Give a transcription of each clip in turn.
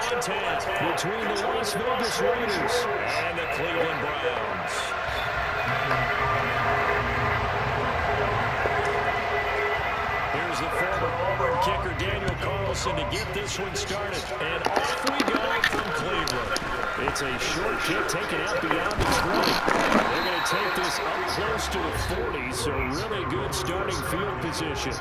contact between the Las Vegas Raiders and the Cleveland Browns. Here's the former Auburn kicker Daniel Carlson to get this one started. And off we go from Cleveland. It's a short kick taken out beyond the 20. They're going to take this up close to the 40, so really good starting field position.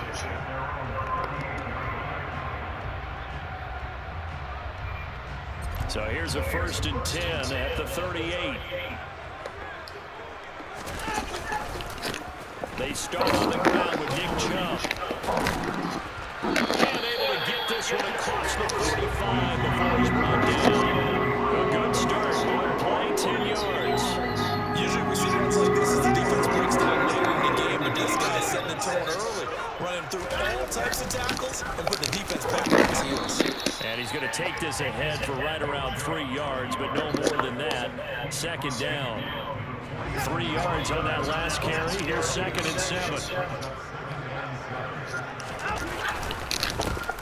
So here's a 1st and 10 at the 38. They start on the ground with Nick Chubb. And able to get this one across the 45 before he's brought down. A good start. One play, 10 yards. Usually we see runs like this as the defense breaks down later in the game, but this guy is setting the tone early, running through all types of tackles and put the defense back on his heels. And he's going to take this ahead for right around 3 yards, but no more than that. 2nd down. 3 yards on that last carry. Here's 2nd and 7.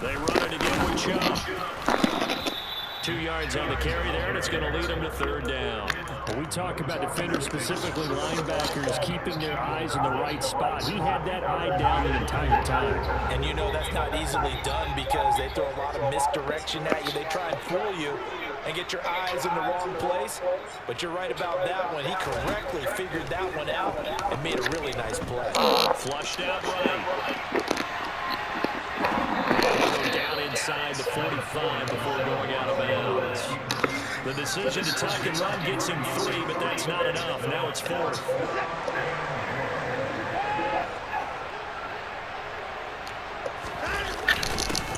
They run it again with Chubb. 2 yards on the carry there, and it's going to lead them to 3rd down. When we talk about defenders, specifically linebackers, keeping their eyes in the right spot. He had that eye down the entire time. And you know that's not easily done because they throw a lot of misdirection at you. They try and fool you and get your eyes in the wrong place. But you're right about that one. He correctly figured that one out and made a really nice play. Flushed out right. Down inside the 45 before going out of bounds. The decision to tuck and run gets him 3, but that's not enough. Now it's 4th.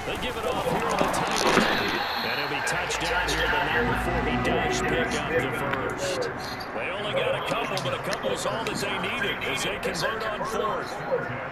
They give it off here on the tight end. And he'll be touchdown here, but not before he does pick up the 1st. They only got a couple, but a couple is all that they needed as they convert on 4th.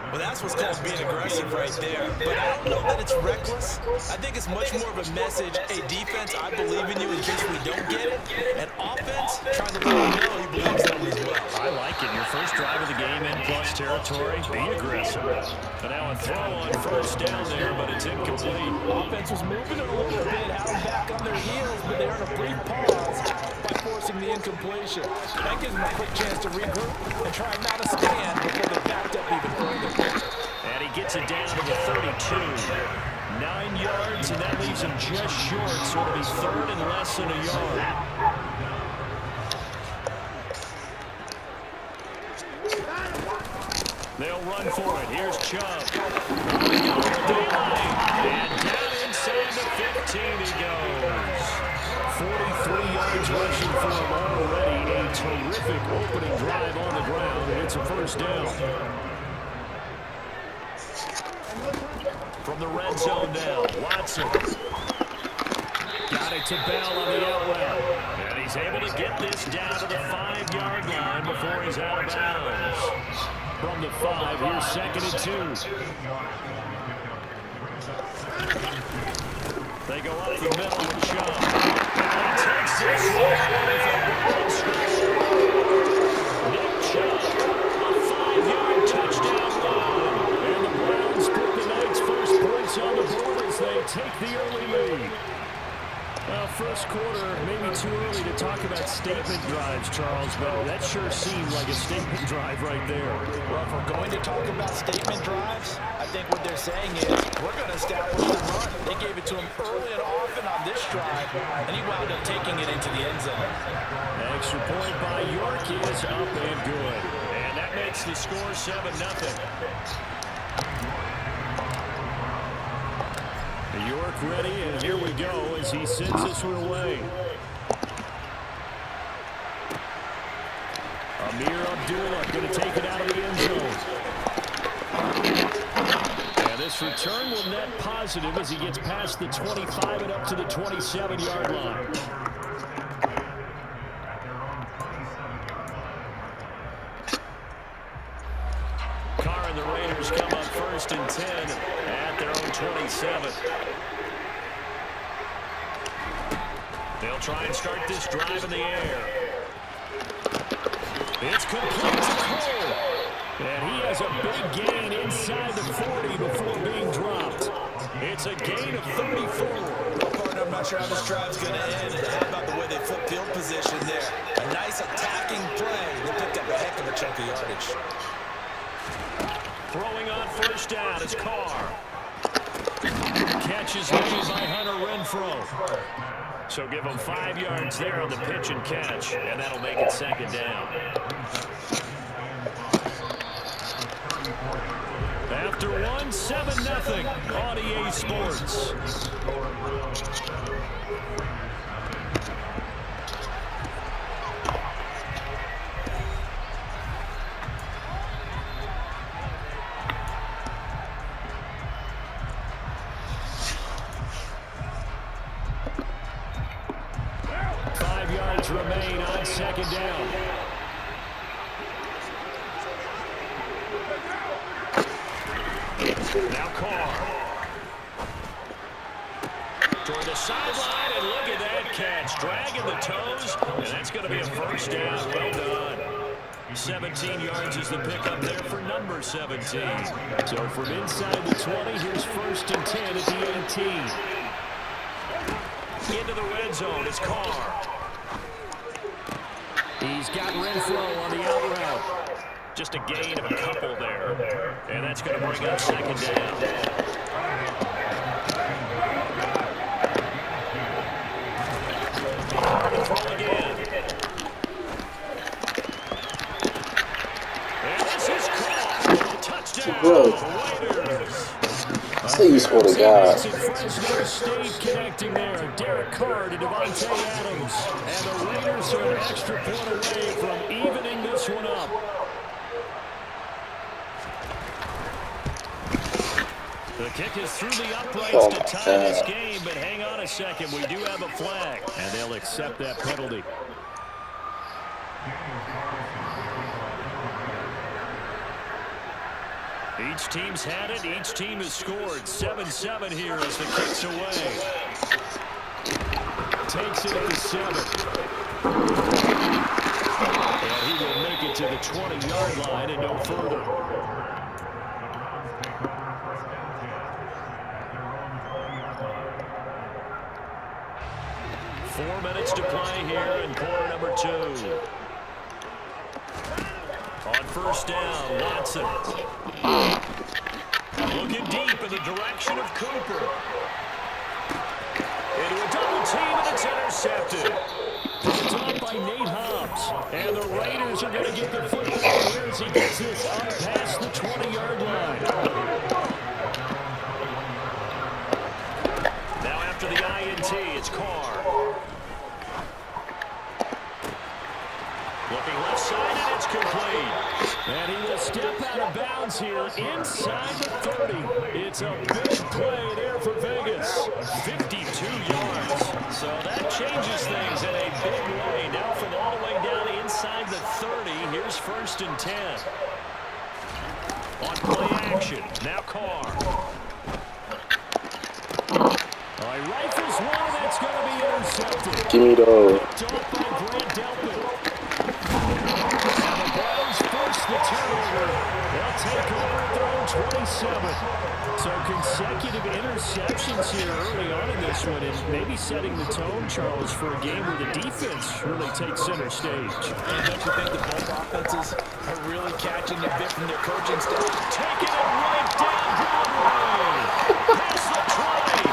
Well, that's what's called being aggressive right there. But I don't know that it's reckless. I think it's much more of a message. Hey, defense, I believe in you in case we don't get it. And offense, trying to let him know he believes in them as well. I like it. Your first drive of the game in plus territory. Be aggressive. And now a throw on 1st down there, but it's incomplete. Offense was moving it a little bit, had them back on their heels, but they earned a brief pause by forcing the incompletion. That gives them a quick chance to regroup and try not to stand before they backed up even further. And he gets it down to the 32. 9 yards, and that leaves him just short, so it'll be 3rd and less than a yard. They'll run for it. Here's Chubb. And down inside the 15 he goes. 43 yards rushing for him already. A terrific opening drive on the ground, and it's a 1st down. From the red zone now, Watson. Got it to Bell on the outlet. And he's able to get this down to the 5-yard line before he's out of bounds. From the 5, here's 2nd and 2. They go up the middle with Chubb. And he takes this one Nick Chubb, a 5-yard touchdown run. And the Browns put the night's first points on the board as they take the early lead. Well, first quarter, maybe too early to talk about statement drives, Charles, but that sure seemed like a statement drive right there. Well, if we're going to talk about statement drives, I think what they're saying is we're going to establish the run. They gave it to him early and often on this drive, and he wound up taking it into the end zone. Extra point by York is up and good. And that makes the score 7-0. York ready, and here we go as he sends this one away. Amir Abdullah going to take it out of the end zone. And this return will net positive as he gets past the 25 and up to the 27-yard line. Carr and the Raiders come up 1st and 10 at their own 27. They'll try and start this drive in the air. It's complete to Cole. And he has a big gain inside the 40 before being dropped. It's a gain of 34. Partner, I'm not sure how this drive's going to end. And how about the way they flip field position there? A nice attacking play. They picked up a heck of a chunk of yardage. Throwing on first down is Carr. Catch is made by Hunter Renfrow. So give him 5 yards there on the pitch and catch, and that'll make it second down. After one, 7-0 on EA Sports. Remain on second down. Now Carr. Toward the sideline, and look at that catch. Dragging the toes, and that's going to be a first down. Well done. 17 yards is the pickup there for number 17. So from inside the 20, here's first and 10 at the 18. Into the red zone, it's Carr. He's got Renfrow on the out route. Just a gain of a couple there. And that's going to bring up second down. Throw again. And this is caught. Touchdown. Raiders. So you swear to God. Fresno State connecting there. Derek Carr to Devontae Adams. And the Raiders are an extra point away from evening this one up. The kick is through the uprights to tie this game, but hang on a second. We do have a flag, and they'll accept that penalty. Each team's had it. Each team has scored. 7-7 here as the kick's away. Takes it at the 7. And he will make it to the 20-yard line and no further. Four minutes to play here in quarter number 2. On first down, Watson. Looking deep in the direction of Cooper. Into a double team, and it's intercepted. Picked up by Nate Hobbs. And the Raiders are going to get the football here as he gets this up past the 20-yard line. Now after the INT, it's Carr. Looking left side, and it's complete. And he will step out of bounds here inside the 30. It's a big play there for Vegas. 52 yards. So that changes things in a big way. Now from all the way down inside the 30, here's first and 10. On play action, now Carr. All right, rifles one, that's going to be intercepted. Give me those. The turnover. They'll take over at their own 27. So consecutive interceptions here early on in this one, and maybe setting the tone, Charles, for a game where the defense really takes center stage. And don't you think that both offenses are really catching the bit from their coaching staff? Taking it right down Broadway. Past the 20.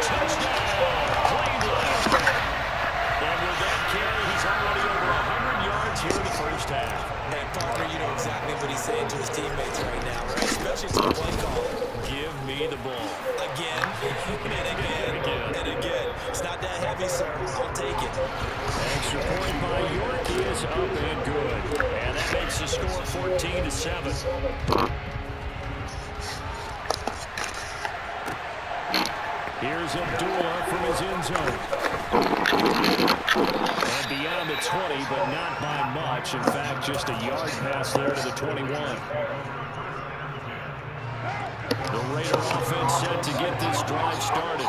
Touchdown. Cleveland. And with that carry, he's already over 100 yards here in the first half. And partner, you know exactly what he's saying to his teammates right now, right? Especially to the play caller. Give me the ball. Again, and again, and again. It's not that heavy, sir. I'll take it. Extra point by York is up and good. And that makes the score 14-7. Here's Abdullah from his end zone. And beyond the 20, but not by much. In fact, just a yard pass there to the 21. The Raider offense set to get this drive started.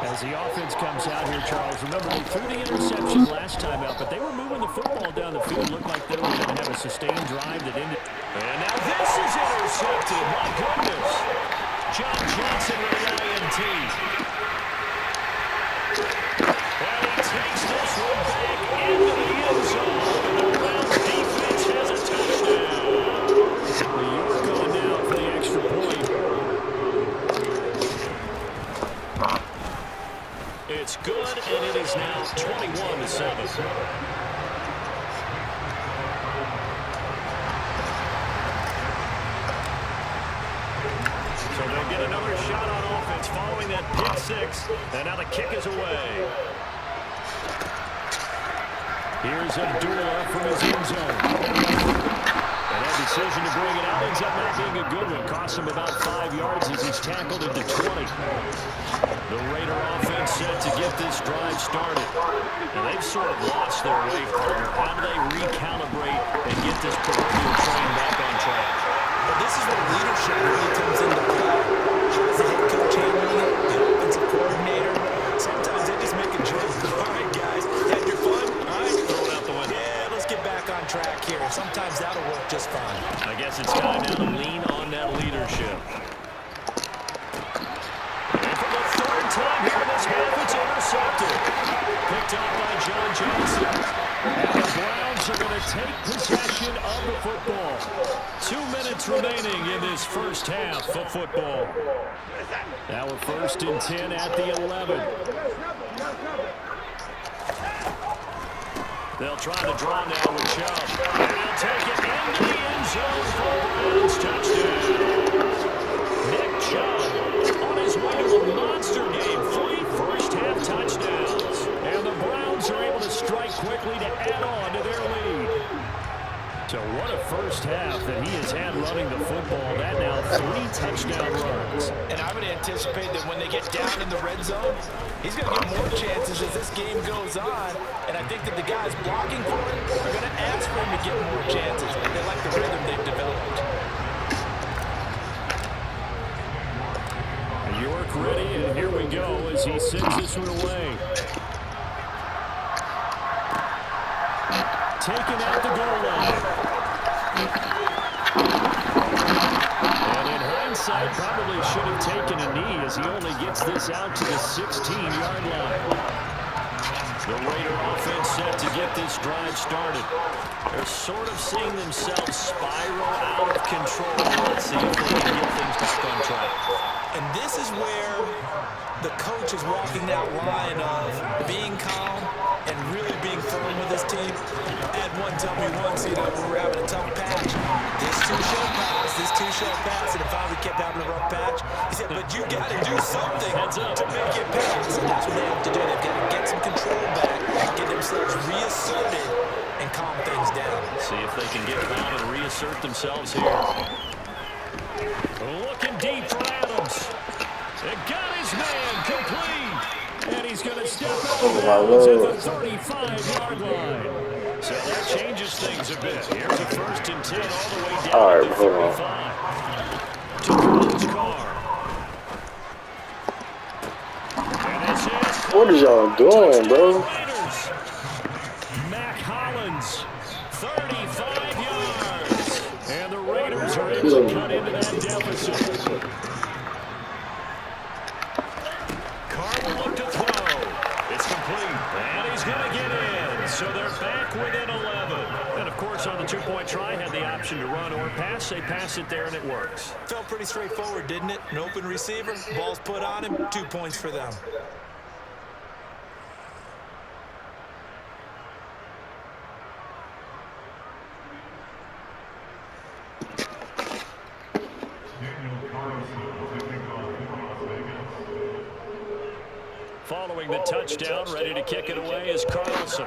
As the offense comes out here, Charles, remember they threw the interception last time out, but they were moving the football down the field. Looked like they were going to have a sustained drive that ended. And now this is intercepted. My goodness. John Johnson with the INT. And he takes this one back into the end zone. And the Browns defense has a touchdown. New York going down for the extra point. It's good, and it is now 21-7. So they'll get another shot on offense following that pick six. And now the kick is away. Here's Abdullah from his end zone. And that decision to bring it out ends up not being a good one. Costs him about 5 yards as he's tackled at the 20. The Raider offense set to get this drive started. And they've sort of lost their way, partner. How do they recalibrate and get this proverbial train back on track? Well, this is where leadership really comes into play. How's the head coach handling it? The offensive coordinator? Sometimes they just make a joke. All right, guys, had your fun? All right, throw it out the window. Yeah, let's get back on track here. Sometimes that'll work just fine. I guess it's time now to lean on that leadership. Time here in this half, it's intercepted. Picked up by John Johnson. And the Browns are going to take possession of the football. 2 minutes remaining in this first half of football. Now we're 1st and 10 at the 11. They'll try the draw now with Chubb. And they'll take it into the end zone for a Browns touchdown. Nick Chubb on his way to a monster game. 3 first-half touchdowns. And the Browns are able to strike quickly to add on to their lead. So what a first half that he has had running the football. That now 3 touchdown runs. And I would anticipate that when they get down in the red zone, he's going to get more chances as this game goes on. And I think that the guys blocking for him are going to ask for him to get more chances. They like the rhythm they've developed. York ready, and here we go as he sends this one away. Taken at the goal line. And in hindsight, probably should have taken a knee as he only gets this out to the 16-yard line. The Raider offense set to get this drive started. They're sort of seeing themselves spiral out of control. Let's see if they can get things back on track. And this is where the coach is walking that line of being calm and really being firm with his team. Ed one told me once, you know, when we were having a tough patch, this too shall pass, this too shall pass, and if we kept having a rough patch, he said, but you got to do something to make it pass. And that's what they have to do. They've got to get some control back, get themselves reasserted, and calm things down. See if they can get calm and reassert themselves here. Looking deep for Adams. They got his man complete. And he's going to step out of bounds at the 35-yard line. So that changes things a bit. Here's a 1st and 10 all the way down to the 35. To Collins Carr. And this is What are y'all doing, bro? Mac Hollins, 35 yards. And the Raiders are able to cut into that deficit. Carr will look to throw. It's complete. And he's going to get in. So they're back within 11. And, of course, on the 2-point try, had the option to run or pass. They pass it there, and it works. Felt pretty straightforward, didn't it? An open receiver, ball's put on him, 2 points for them. Following the touchdown, ready to kick it away is Carlson.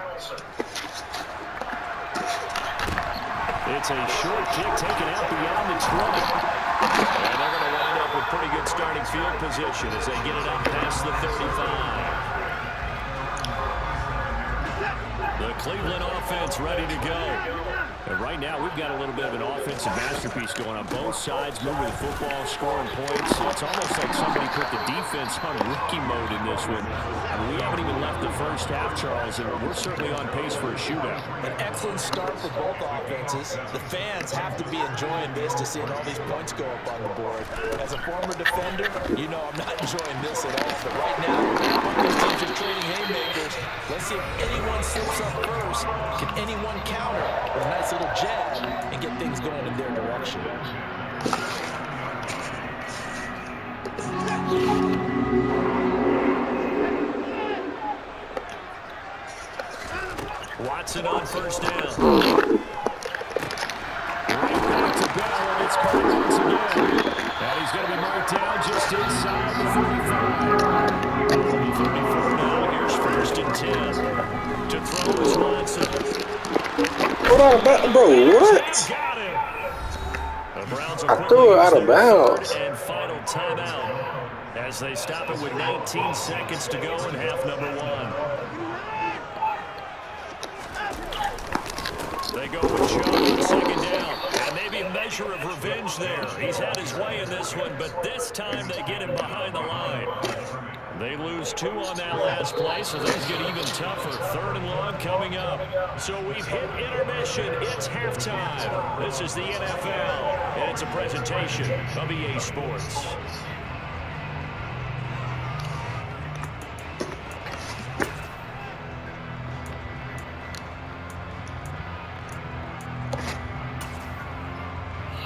It's a short kick taken out beyond the 20. And they're going to wind up with pretty good starting field position as they get it up past the 35. The Cleveland offense ready to go. And right now, we've got a little bit of an offensive masterpiece going on both sides, moving the football, scoring points. It's almost like somebody put the defense on rookie mode in this one. I mean, we haven't even left the first half, Charles, and we're certainly on pace for a shootout. An excellent start for both offenses. The fans have to be enjoying this to seeing all these points go up on the board. As a former defender, you know I'm not enjoying this at all. But right now, both these teams are trading haymakers. Let's see if anyone slips up first. Can anyone counter with a nice little jab and get things going in their direction? Watson on first down. Right back to Bell, and it's caught once again. And he's going to be marked down just inside the 45. It'll be 34 now. Here's first and 10. To throw is Watson. What out of bounds, bro? What? Got him. The Browns are I threw it out of bounds. And final timeout as they stop it with 19 seconds to go in half number one. They go with Jones, second down. And maybe a measure of revenge there. He's had his way in this one, but this time they get him behind the line. They lose 2 on that last play, so those get even tougher. Third and long coming up. So we've hit intermission. It's halftime. This is the NFL, and it's a presentation of EA Sports.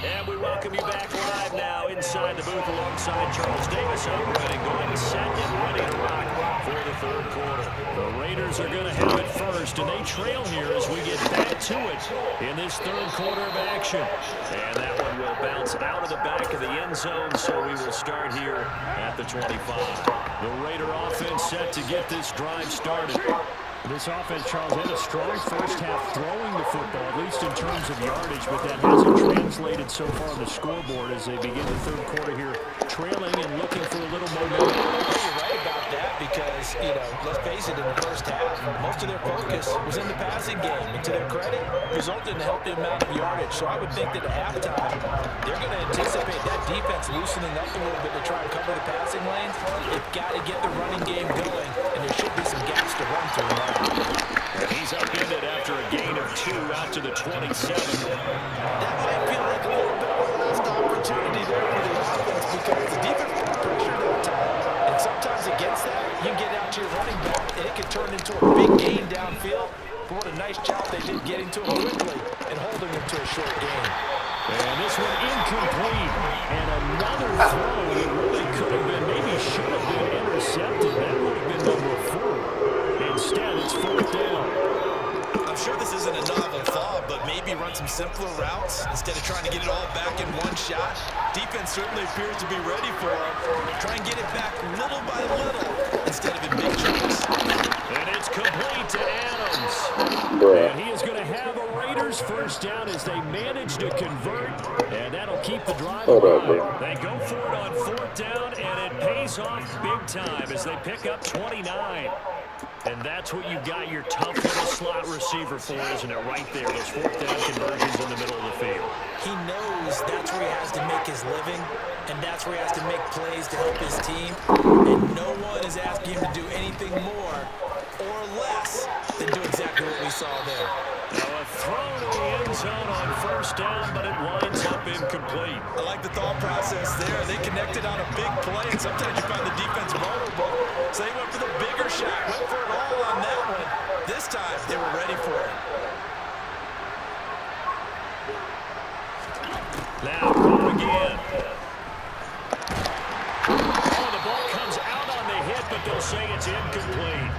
And we welcome you back live now inside the booth alongside Charles Davis operating, going set and ready to rock for the third quarter. The Raiders are going to have it first, and they trail here as we get back to it in this third quarter of action. And that one will bounce out of the back of the end zone, so we will start here at the 25. The Raider offense set to get this drive started. This offense, Charles, had a strong first half throwing the football, at least in terms of yardage, but that hasn't translated so far on the scoreboard as they begin the third quarter here, trailing and looking for a little momentum. You're right about that because, you know, let's face it, in the first half, most of their focus was in the passing game. And to their credit, resulted in a healthy amount of yardage. So I would think that at halftime, they're going to anticipate that defense loosening up a little bit to try and cover the passing lanes. They've got to get the running game going, and there should be some gaps to run through now. And he's upended after a gain of 2 out to the 27. That might feel like a little bit of a last opportunity there for the offense because the defense put pressure that time. And sometimes against that, you get out to your running back, and it can turn into a big gain downfield. But what a nice job they did getting to him quickly and holding him to a short gain. And this one incomplete. And another throw that really could have been, maybe should have been intercepted. That would have been number 4. Instead, it's fourth down. I'm sure this isn't a novel thought, but maybe run some simpler routes instead of trying to get it all back in one shot. Defense certainly appears to be ready for it. Try and get it back little by little instead of in big chunks. And it's complete to Adams. Bruh. And he is going to have a Raiders first down as they manage to convert, and that'll keep the drive alive. They go for it on fourth down, and it pays off big time as they pick up 29. And that's what you've got your tough little slot receiver for, isn't it? Right there, those fourth down conversions in the middle of the field. He knows that's where he has to make his living, and that's where he has to make plays to help his team. And no one is asking him to do anything more or less than do exactly what we saw there. Now a throw to the end zone on first down, but it winds up incomplete. I like the thought process there. They connected on a big play, and sometimes you find the defense vulnerable. So they went for the bigger shot, went for it all on that one. This time, they were ready for it. Now, throw again. Oh, the ball comes out on the hit, but they'll say it's incomplete.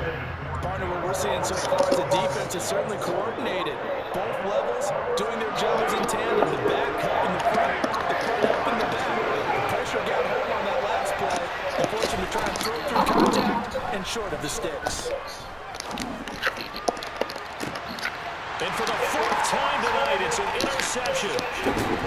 Partner, what we're seeing so far is the defense is certainly coordinated. Both levels doing their jobs in tandem. The back helping the front helping the back. The pressure got home on that last play. They forced him to try and throw through contact and short of the sticks. And for the fourth time tonight, it's an interception. reception.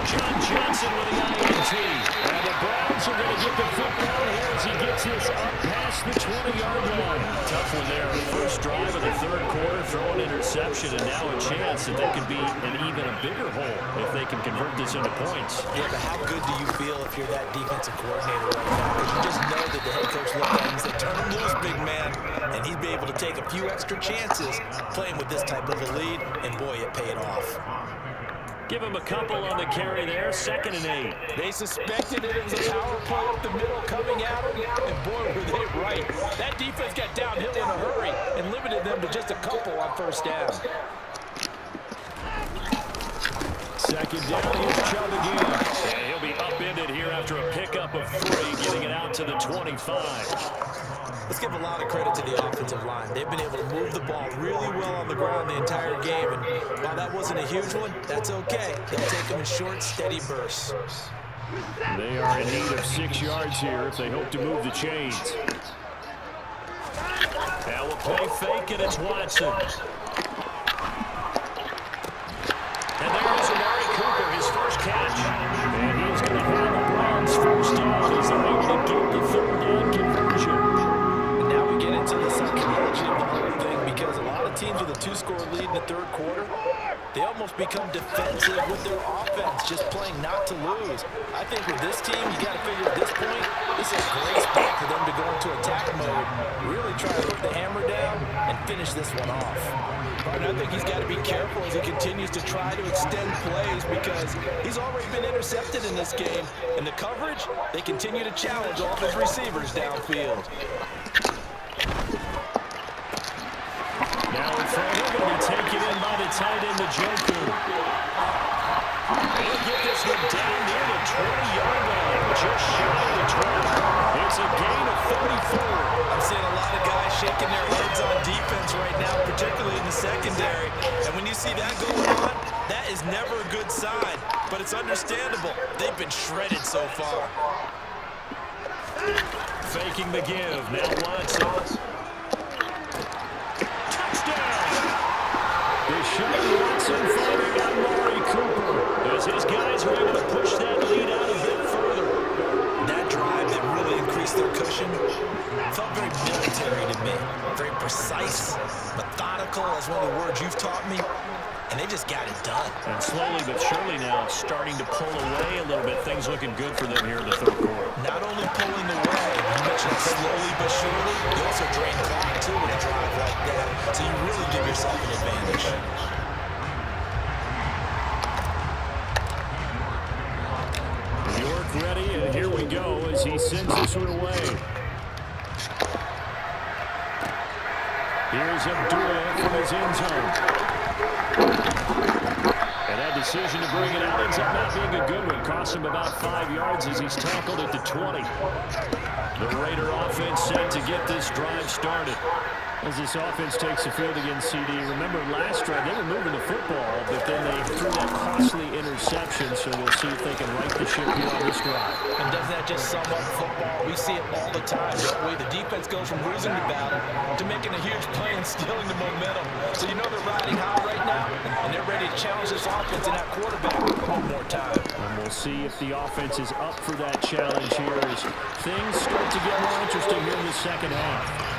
John Johnson with the INT. And the Browns are going to get the football here as he gets this up past the 20-yard line. Tough one there. First drive of the third quarter, throw an interception, and now a chance that they could be in even a bigger hole if they can convert this into points. Yeah, but how good do you feel if you're that defensive coordinator right now? Because you just know that the head coach looked at him and said, turn him loose, big man. And he'd be able to take a few extra chances playing with this type of a lead, and boy, it paid off. Give him a couple on the carry there, 2nd and 8. They suspected that it was a power play up the middle coming at them, and boy, were they right. That defense got downhill in a hurry and limited them to just a couple on first down. 2nd down, here's Chubb again. And he'll be upended here after a pickup of 3, getting it out to the 25. Let's give a lot of credit to the offensive line. They've been able to move the ball really well on the ground the entire game, and while that wasn't a huge one, that's okay. They'll take them in short, steady bursts. They are in need of 6 yards here if they hope to move the chains. Now we'll play fake, and it's Watson. And there is Amari Cooper, his first catch. And he's going to have the Browns first down as they're able to get the 3rd down conversion. And now we get into the psychology of the whole thing, because a lot of teams with a 2-score lead in the third quarter, they almost become defensive with their offense, just playing not to lose. I think with this team, you got to figure at this point, this is a great spot for them to go into attack mode, really try to put the hammer down and finish this one off. And I think he's got to be careful as he continues to try to extend plays, because he's already been intercepted in this game. And the coverage, they continue to challenge all of his receivers downfield. Now in front, he'll be taken in by the tight end, Njoku. He'll get this one down near the 20-yard line, just shy of the 20. It's a gain of 34. I'm seeing a lot of guys shaking their heads on defense right now, particularly in the secondary. And when you see that going on, that is never a good sign. But it's understandable. They've been shredded so far. Faking the give. Now Watson. Deshaun Watson firing on Amari Cooper as his guys were able to push that lead out a bit further. That drive that really increased their cushion felt very military to me. Very precise, methodical, that's one of the words you've taught me. And they just got it done. And slowly but surely now starting to pull away a little bit. Things looking good for them here in the third quarter. Not only pulling away, you mentioned slowly but surely, you also drain clock too with a drive like that. So you really give yourself an advantage. New York ready, and here we go as he sends this one away. Here's Abdullah from his end zone. And that decision to bring it out ends up not being a good one. Cost him about 5 yards as he's tackled at the 20. The Raider offense set to get this drive started. As this offense takes the field against CD, remember last drive they were moving the football, but then they threw that costly interception, so we'll see if they can right the ship here on this drive. And doesn't that just sum up football? We see it all the time, don't we? The defense goes from losing the battle to making a huge play and stealing the momentum. So you know they're riding high right now, and they're ready to challenge this offense and that quarterback one more time. And we'll see if the offense is up for that challenge here as things start to get more interesting here in the second half.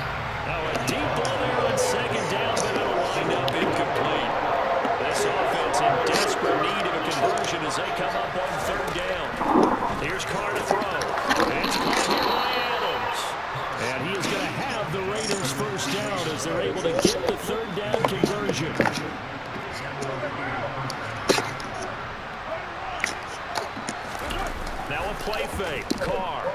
Now a deep ball there on 2nd down, but it'll wind up incomplete. This offense in desperate need of a conversion as they come up on 3rd down. Here's Carr to throw. And it's caught here by Adams. And he is going to have the Raiders first down as they're able to get the 3rd down conversion. Now a play fake. Carr.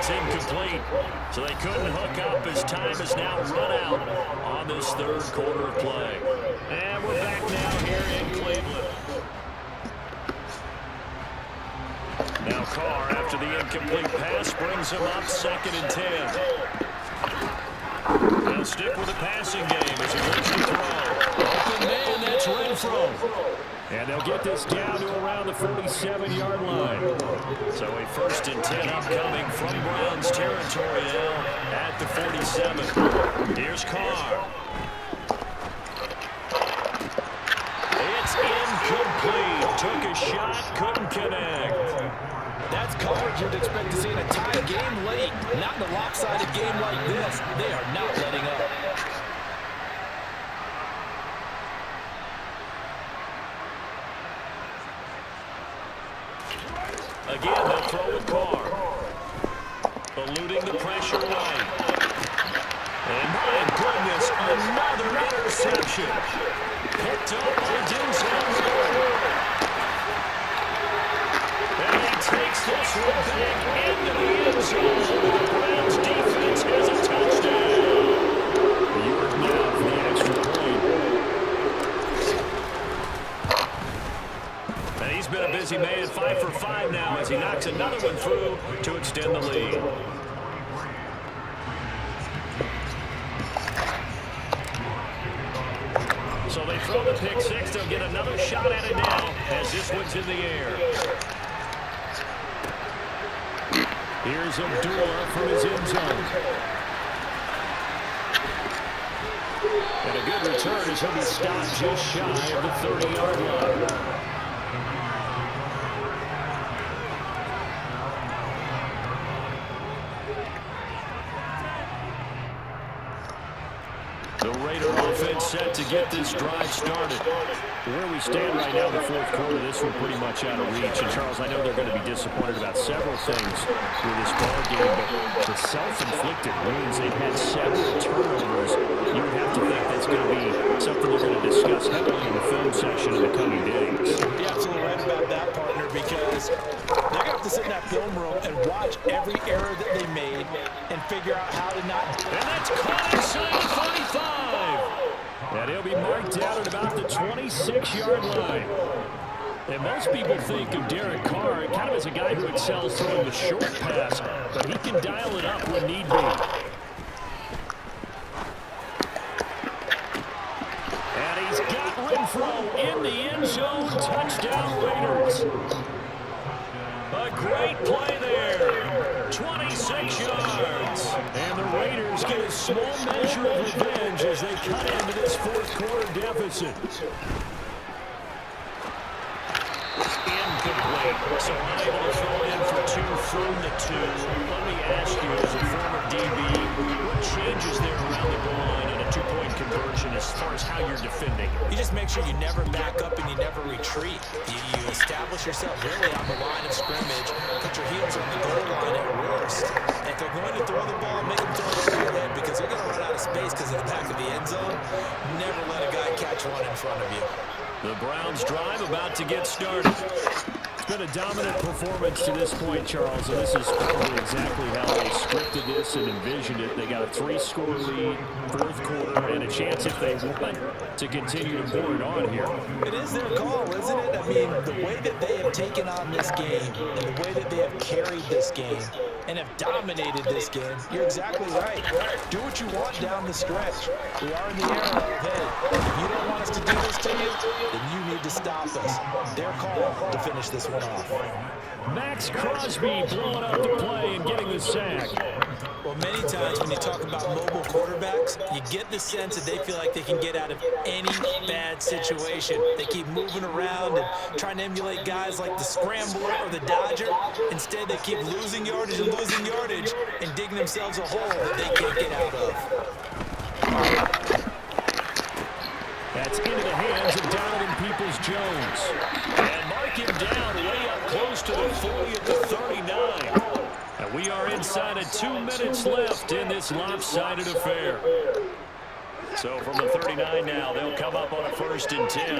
Incomplete, so they couldn't hook up as time has now run out on this 3rd quarter of play. And we're back now here in Cleveland. Now Carr, after the incomplete pass, brings him up 2nd and 10. They'll stick with the passing game as he looks to throw. Open man, that's Renfro. And they'll get this down to around the 47-yard line. So a 1st and 10 upcoming from Browns territory now at the 47. Here's Carr. took a shot, couldn't connect. That's coverage you'd expect to see in a tie game late. Not in a lopsided game like this. They are not letting up. Again, they'll throw with Carr. Eluding the pressure right. And my goodness, another interception. Picked up by Denzel. And he takes this one back into the end zone. The Browns defense has a touchdown. You are now for the extra point. And he's been a busy man, 5 for 5 now as he knocks another one through to extend the lead. So they throw the pick six. They'll get another shot at it now as this one's in the air. Here's Abdullah from his end zone. And a good return as he'll be stopped just shy of the 30-yard line. The Raider offense set to get this drive started. Where we stand right now in the fourth quarter, this one pretty much out of reach. And, Charles, I know they're going to be disappointed about several things with this ball game, but the self-inflicted wounds, they've had several turnovers. You would have to think that's going to be something they're going to discuss heavily in the film section in the coming days. You're absolutely right about that, partner, because they're going to have to sit in that film room and watch every error that they made and figure out how to not. And that's caught inside the 45. And he'll be marked down at about the 26-yard line. And most people think of Derek Carr kind of as a guy who excels throwing the short pass, but he can dial it up when need be. And he's got Renfro in the end zone. Touchdown Raiders. A great play there. 26 yards. And the Raiders get a small measure of revenge as they cut into this fourth quarter deficit. Incomplete. So unable to throw it in for two from the two. Let me ask you, as a former DB, what changes there around the goal line on a two-point conversion as far as how you're defending? You just make sure you never back up and you never retreat. You establish yourself really on the line of scrimmage, put your heels on the goal line at worst. And if they're going to throw the ball, make them throw it over your head because they're going to run out of space because of the back of the end zone. Never let a guy catch one in front of you. The Browns drive about to get started. It's been a dominant performance to this point, Charles, and this is probably exactly how they scripted this and envisioned it. They got a 3-score lead, fourth quarter, and a chance, if they want, to continue to pour it on here. It is their call, isn't it? I mean, the way that they have taken on this game and the way that they have carried this game and have dominated this game, you're exactly right. Do what you want down the stretch. We are in the era of, hey, if you don't want us to do this to you, then you need to stop us. Their call to finish this one off. Max Crosby blowing up the play and getting the sack. Well, many times when you talk about mobile quarterbacks, you get the sense that they feel like they can get out of any bad situation. They keep moving around and trying to emulate guys like the Scrambler or the Dodger. Instead, they keep losing yardage and digging themselves a hole that they can't get out of. That's into the hands of Donovan Peoples-Jones. And mark him down way up close to the 40 at the 39. And we are inside of 2 minutes left in this lopsided affair. So from the 39 now, they'll come up on a 1st and 10.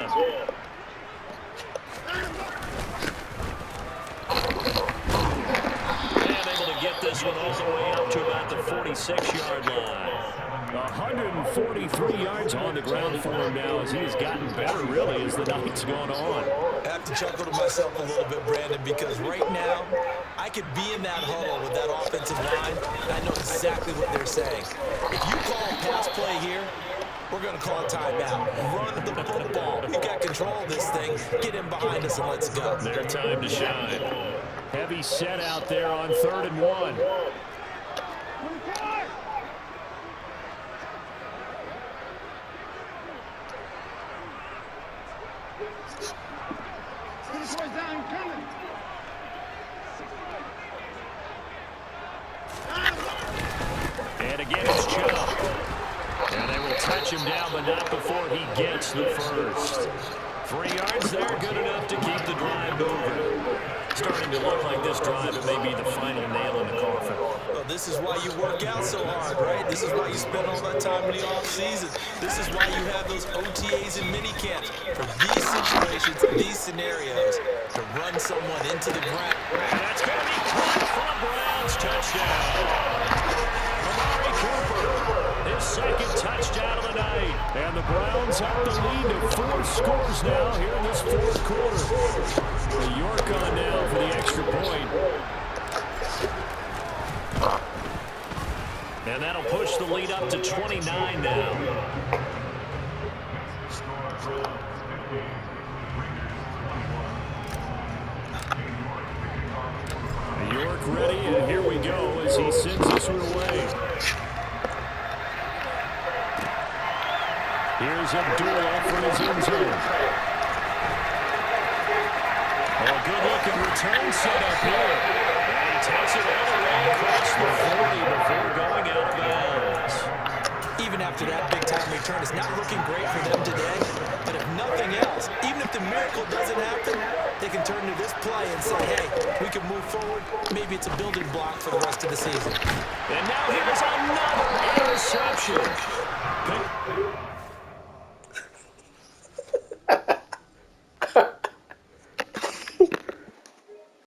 And able to get this one all the way up to about the 46-yard line. 143 yards on the ground for him now as he's gotten better, really, as the night's gone on. I have to chuckle to myself a little bit, Brandon, because right now, I could be in that huddle with that offensive line, and I know exactly what they're saying. If you call a pass play here, we're going to call a timeout. Run the football. We've got control of this thing. Get in behind us and let's go. Their time to shine. Heavy set out there on 3rd and 1. And again, it's Chubb. And they will touch him down, but not before he gets the first. 3 yards there, good enough to keep the drive moving. Starting to look like this drive, it may be the final nail in the coffin. Well, this is why you work out so hard, right? This is why you spend all that time in the offseason. This is why you have those OTAs and minicamps for these situations, these scenarios, to run someone into the ground. And that's going to be caught for the Browns. Touchdown. Amari Cooper, his second touchdown of the night. And the Browns up the lead to 4 scores now here in this fourth quarter. The York on now for the extra point. And that'll push the lead up to 29 now. York ready, and here we go as he sends this one away. Here's Abdullah from his end zone. Oh, good-looking return set up here. And he takes it all the way across the 40 before going out of bounds. Even after that big-time return, it's not looking great for them today. But if nothing else, even if the miracle doesn't happen, they can turn to this play and say, hey, we can move forward. Maybe it's a building block for the rest of the season. And now here's another interception.